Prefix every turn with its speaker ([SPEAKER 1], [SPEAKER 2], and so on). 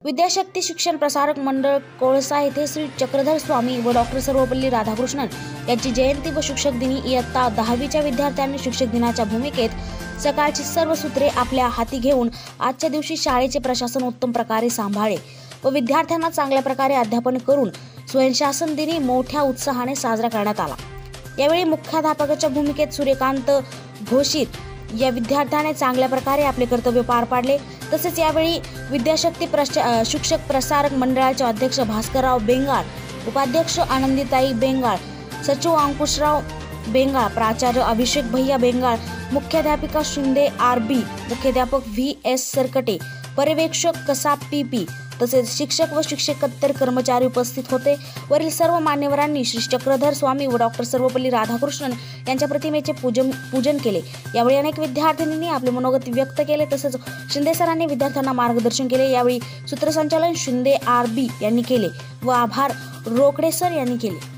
[SPEAKER 1] विद्याशक्ती शिक्षण प्रसारक मंडळ कोळसा येथे श्री चक्रधर स्वामी व डॉक्टर सर्वपल्ली राधाकृष्णन यांची जयंती व शिक्षक दिनी इयत्ता 10वीच्या विद्यार्थ्यांनी शिक्षक दिनाच्या भूमिकेत सकाळची सर्व सूत्रे आपल्या हाती घेऊन आजच्या दिवशी शाळेचे प्रशासन उत्तम प्रकारे सांभाळले व विद्यार्थ्यांना चांगल्या प्रकारे अध्यापन करून स्वयंशासन दिनी मोठ्या उत्साहाने साजरा करण्यात आला। यावेळी मुख्याध्यापकाच्या भूमिकेत सूर्यकांत घोषित या विद्यार्थ्याने चांगल्या प्रकारे आपले कर्तव्य पार पाडले। तसेच यावेळी विद्याशक्ती शिक्षक प्रसारक मंडळाचे अध्यक्ष भास्करराव बेंगाळ, उपाध्यक्ष आनंदीताई बेंगाळ, सचिव अंकुशराव बेंगाळ, प्राचार्य अभिषेक भैया बेंगाळ, मुख्याध्यापिका शिंदे आर.बी., मुख्याध्यापक व्ही.एस. सरकटे, पर्यवेक्षक कसाब पी.पी. तसेच शिक्षक व शिक्षकेतर कर्मचारी उपस्थित होते। वरील सर्व मान्यवरांनी श्री चक्रधर स्वामी व डॉक्टर सर्वपल्ली राधाकृष्णन यांच्या प्रतिमेचे पूजन केले। यावेळी अनेक विद्यार्थिनींनी आपले मनोगत व्यक्त केले। तसेच शिंदे सरांनी विद्यार्थ्यांना मार्गदर्शन केले। यावेळी सूत्रसंचालन शिंदे आर.बी. यांनी केले व आभार रोकडे सर यांनी केले।